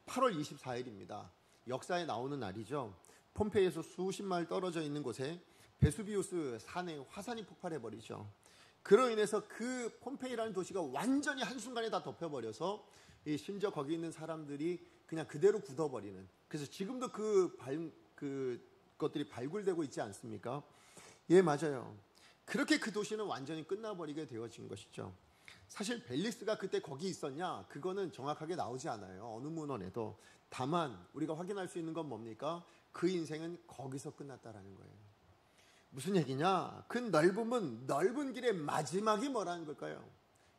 [SPEAKER 1] 8월 24일입니다. 역사에 나오는 날이죠. 폼페이에서 수십 마일 떨어져 있는 곳에 베수비우스 산에 화산이 폭발해버리죠. 그로 인해서 그 폼페이라는 도시가 완전히 한순간에 다 덮여버려서 심지어 거기 있는 사람들이 그냥 그대로 굳어버리는, 그래서 지금도 그것들이 발굴되고 있지 않습니까? 예, 맞아요. 그렇게 그 도시는 완전히 끝나버리게 되어진 것이죠. 사실 벨릭스가 그때 거기 있었냐? 그거는 정확하게 나오지 않아요. 어느 문헌에도. 다만 우리가 확인할 수 있는 건 뭡니까? 그 인생은 거기서 끝났다라는 거예요. 무슨 얘기냐? 그 넓은 길의 마지막이 뭐라는 걸까요?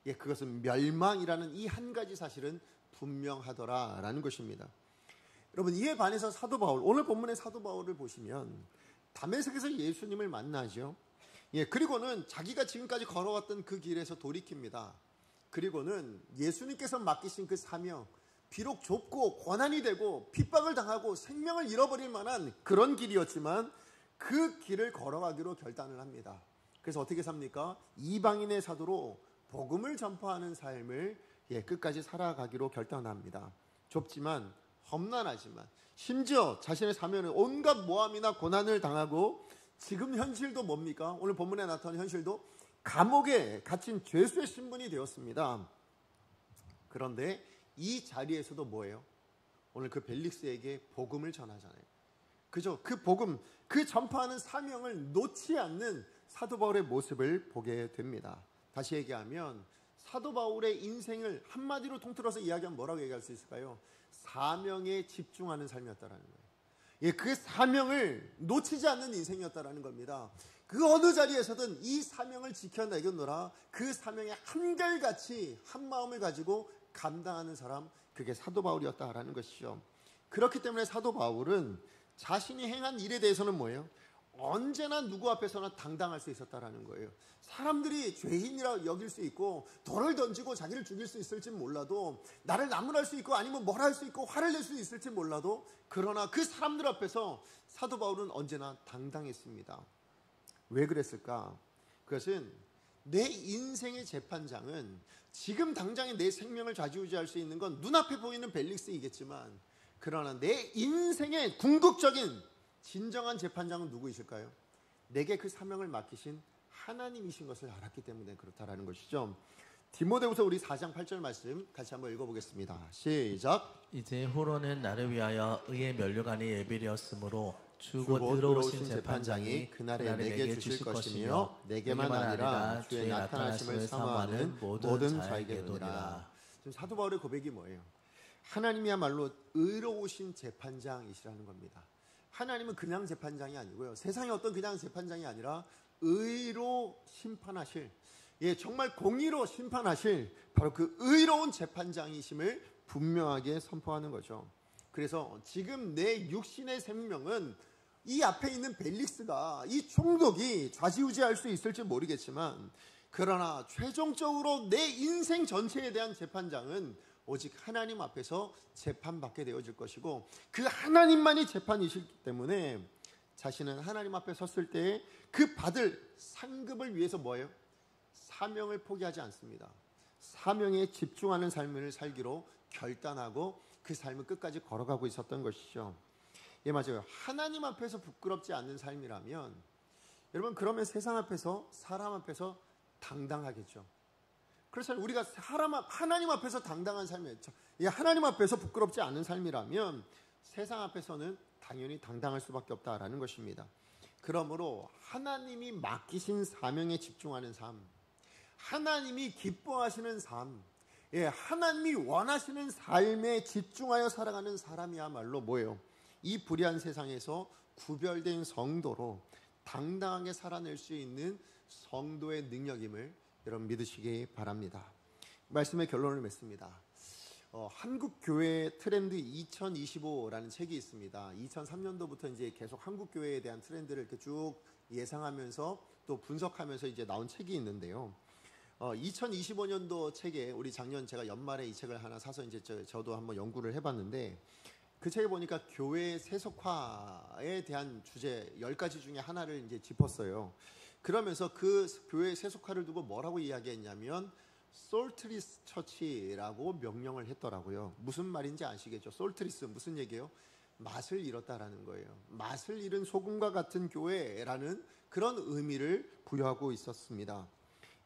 [SPEAKER 1] 그것은 멸망이라는 이 한 가지 사실은 분명하더라라는 것입니다. 여러분 이에 반해서 사도 바울, 오늘 본문의 사도 바울을 보시면 다메섹에서 예수님을 만나죠. 그리고는 자기가 지금까지 걸어왔던 그 길에서 돌이킵니다. 그리고는 예수님께서 맡기신 그 사명, 비록 좁고 고난이 되고 핍박을 당하고 생명을 잃어버릴 만한 그런 길이었지만 그 길을 걸어가기로 결단을 합니다. 그래서 어떻게 삽니까? 이방인의 사도로 복음을 전파하는 삶을 끝까지 살아가기로 결단합니다. 좁지만 험난하지만 심지어 자신의 사명을 온갖 모함이나 고난을 당하고 지금 현실도 뭡니까? 오늘 본문에 나타난 현실도 감옥에 갇힌 죄수의 신분이 되었습니다. 그런데 이 자리에서도 뭐예요? 오늘 그 벨릭스에게 복음을 전하잖아요. 그죠? 그 복음, 그 전파하는 사명을 놓지 않는 사도 바울의 모습을 보게 됩니다. 다시 얘기하면 사도 바울의 인생을 한마디로 통틀어서 이야기하면 뭐라고 얘기할 수 있을까요? 사명에 집중하는 삶이었다라는 거예요. 그 사명을 놓치지 않는 인생이었다라는 겁니다. 그 어느 자리에서든 이 사명을 지켜내겠노라, 그 사명에 한결같이 한 마음을 가지고 감당하는 사람, 그게 사도 바울이었다라는 것이죠. 그렇기 때문에 사도 바울은 자신이 행한 일에 대해서는 뭐예요? 언제나 누구 앞에서나 당당할 수 있었다라는 거예요. 사람들이 죄인이라 여길 수 있고 돌을 던지고 자기를 죽일 수 있을지 몰라도, 나를 나무랄 수 있고 아니면 뭘 할 수 있고 화를 낼 수 있을지 몰라도, 그러나 그 사람들 앞에서 사도 바울은 언제나 당당했습니다. 왜 그랬을까? 그것은 내 인생의 재판장은 지금 당장에 내 생명을 좌지우지할 수 있는 건 눈앞에 보이는 벨릭스이겠지만, 그러나 내 인생의 궁극적인 진정한 재판장은 누구이실까요? 내게 그 사명을 맡기신 하나님이신 것을 알았기 때문에 그렇다라는 것이죠. 디모데후서 우리 4장 8절 말씀 같이 한번 읽어보겠습니다. 시작.
[SPEAKER 2] 이제 후로는 나를 위하여 의의 면류관이 예비되었으므로 주고 들어오신 재판장이 그날에 내게 주실 것이며 내게만 아니라 주의 나타나심을 사모하는 모든 자에게 되리라.
[SPEAKER 1] 지금 사도 바울의 고백이 뭐예요? 하나님이야말로 의로우신 재판장이시라는 겁니다. 하나님은 그냥 재판장이 아니고요, 세상의 어떤 그냥 재판장이 아니라 의로 심판하실, 정말 공의로 심판하실 바로 그 의로운 재판장이심을 분명하게 선포하는 거죠. 그래서 지금 내 육신의 생명은 이 앞에 있는 벨릭스가, 이 총독이 좌지우지할 수 있을지 모르겠지만, 그러나 최종적으로 내 인생 전체에 대한 재판장은 오직 하나님 앞에서 재판받게 되어질 것이고, 그 하나님만이 재판이시기 때문에 자신은 하나님 앞에 섰을 때 그 받을 상급을 위해서 뭐예요? 사명을 포기하지 않습니다. 사명에 집중하는 삶을 살기로 결단하고 그 삶을 끝까지 걸어가고 있었던 것이죠. 맞아요. 하나님 앞에서 부끄럽지 않는 삶이라면, 여러분, 그러면 세상 앞에서, 사람 앞에서 당당하겠죠. 그래서 우리가 하나님 앞에서 당당한 삶이었죠. 하나님 앞에서 부끄럽지 않은 삶이라면 세상 앞에서는 당연히 당당할 수밖에 없다라는 것입니다. 그러므로 하나님이 맡기신 사명에 집중하는 삶, 하나님이 기뻐하시는 삶, 하나님이 원하시는 삶에 집중하여 살아가는 사람이야말로 뭐예요? 이 불의한 세상에서 구별된 성도로 당당하게 살아낼 수 있는 성도의 능력임을 여러분 믿으시기 바랍니다. 말씀의 결론을 맺습니다. 한국교회 트렌드 2025라는 책이 있습니다. 2003년도부터 이제 계속 한국교회에 대한 트렌드를 이렇게 쭉 예상하면서 또 분석하면서 이제 나온 책이 있는데요. 2025년도 책에 우리 작년 제가 연말에 이 책을 하나 사서 이제 저도 한번 연구를 해봤는데, 그 책에 보니까 교회 세속화에 대한 주제 10가지 중에 하나를 이제 짚었어요. 그러면서 그 교회 세속화를 두고 뭐라고 이야기했냐면 솔트리스 처치라고 명명을 했더라고요. 무슨 말인지 아시겠죠? 솔트리스 무슨 얘기예요? 맛을 잃었다라는 거예요. 맛을 잃은 소금과 같은 교회라는 그런 의미를 부여하고 있었습니다.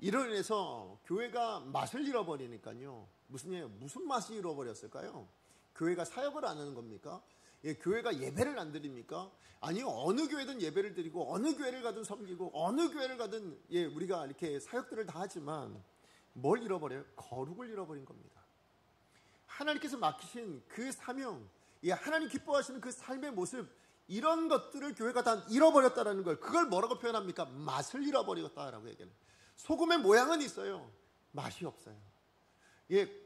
[SPEAKER 1] 이로 인해서 교회가 맛을 잃어버리니까요, 무슨 맛이 잃어버렸을까요? 교회가 사역을 안 하는 겁니까? 교회가 예배를 안 드립니까? 아니요, 어느 교회든 예배를 드리고 어느 교회를 가든 섬기고 어느 교회를 가든 우리가 이렇게 사역들을 다 하지만 뭘 잃어버려요? 거룩을 잃어버린 겁니다. 하나님께서 맡기신 그 사명, 하나님 기뻐하시는 그 삶의 모습, 이런 것들을 교회가 다 잃어버렸다는 걸, 그걸 뭐라고 표현합니까? 맛을 잃어버렸다라고 얘기해요. 소금의 모양은 있어요, 맛이 없어요.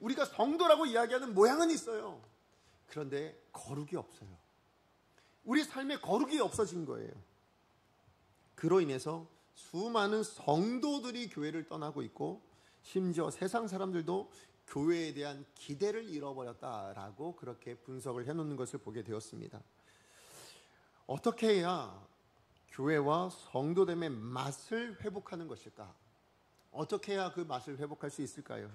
[SPEAKER 1] 우리가 성도라고 이야기하는 모양은 있어요. 그런데 거룩이 없어요. 우리 삶에 거룩이 없어진 거예요. 그로 인해서 수많은 성도들이 교회를 떠나고 있고 심지어 세상 사람들도 교회에 대한 기대를 잃어버렸다라고 그렇게 분석을 해놓는 것을 보게 되었습니다. 어떻게 해야 교회와 성도됨의 맛을 회복하는 것일까? 어떻게 해야 그 맛을 회복할 수 있을까요?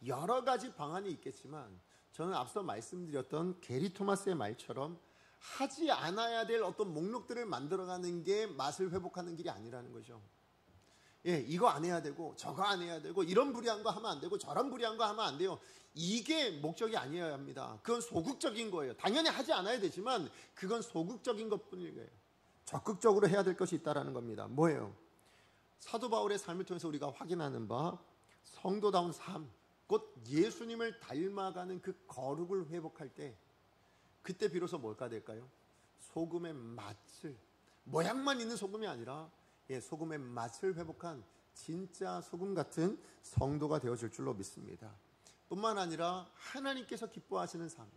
[SPEAKER 1] 여러 가지 방안이 있겠지만 저는 앞서 말씀드렸던 게리 토마스의 말처럼 하지 않아야 될 어떤 목록들을 만들어가는 게 맛을 회복하는 길이 아니라는 거죠. 예, 이거 안 해야 되고 저거 안 해야 되고 이런 불의한 거 하면 안 되고 저런 불의한 거 하면 안 돼요. 이게 목적이 아니어야 합니다. 그건 소극적인 거예요. 당연히 하지 않아야 되지만 그건 소극적인 것뿐일 거예요. 적극적으로 해야 될 것이 있다는 겁니다. 뭐예요? 사도 바울의 삶을 통해서 우리가 확인하는 바 성도다운 삶, 곧 예수님을 닮아가는 그 거룩을 회복할 때 그때 비로소 뭘까 될까요? 소금의 맛을, 모양만 있는 소금이 아니라 소금의 맛을 회복한 진짜 소금 같은 성도가 되어질 줄로 믿습니다. 뿐만 아니라 하나님께서 기뻐하시는 삶,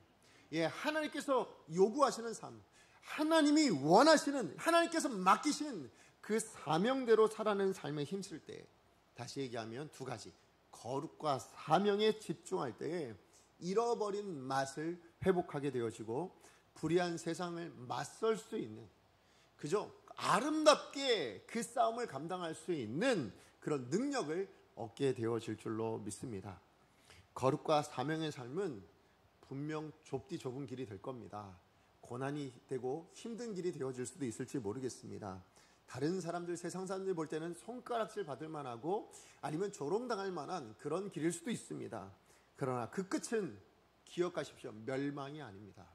[SPEAKER 1] 하나님께서 요구하시는 삶, 하나님이 원하시는, 하나님께서 맡기신 그 사명대로 살아가는 삶에 힘쓸 때, 다시 얘기하면 두 가지, 거룩과 사명에 집중할 때에 잃어버린 맛을 회복하게 되어지고 불의한 세상을 맞설 수 있는, 그죠? 아름답게 그 싸움을 감당할 수 있는 그런 능력을 얻게 되어질 줄로 믿습니다. 거룩과 사명의 삶은 분명 좁디 좁은 길이 될 겁니다. 고난이 되고 힘든 길이 되어질 수도 있을지 모르겠습니다. 다른 사람들, 세상 사람들 볼 때는 손가락질 받을 만하고 아니면 조롱당할 만한 그런 길일 수도 있습니다. 그러나 그 끝은 기억하십시오. 멸망이 아닙니다.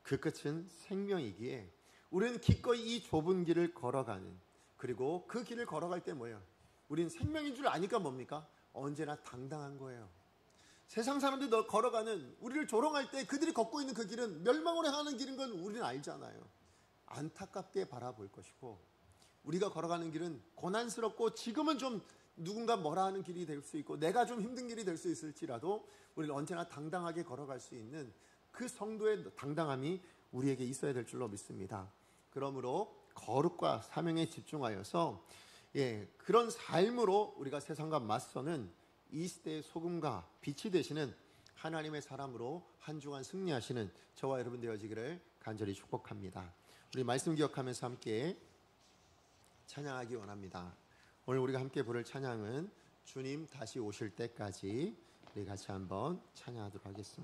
[SPEAKER 1] 그 끝은 생명이기에 우리는 기꺼이 이 좁은 길을 걸어가는, 그리고 그 길을 걸어갈 때 뭐예요? 우린 생명인 줄 아니까 뭡니까? 언제나 당당한 거예요. 세상 사람들이 걸어가는, 우리를 조롱할 때 그들이 걷고 있는 그 길은 멸망으로 향하는 길인 건 우리는 알잖아요. 안타깝게 바라볼 것이고, 우리가 걸어가는 길은 고난스럽고 지금은 좀 누군가 뭐라 하는 길이 될 수 있고 내가 좀 힘든 길이 될 수 있을지라도 우리는 언제나 당당하게 걸어갈 수 있는 그 성도의 당당함이 우리에게 있어야 될 줄로 믿습니다. 그러므로 거룩과 사명에 집중하여서 그런 삶으로 우리가 세상과 맞서는 이 시대의 소금과 빛이 되시는 하나님의 사람으로 한 주간 승리하시는 저와 여러분 되어지기를 간절히 축복합니다. 우리 말씀 기억하면서 함께 찬양하기 원합니다. 오늘 우리가 함께 부를 찬양은 주님 다시 오실 때까지 우리 같이 한번 찬양하도록 하겠습니다.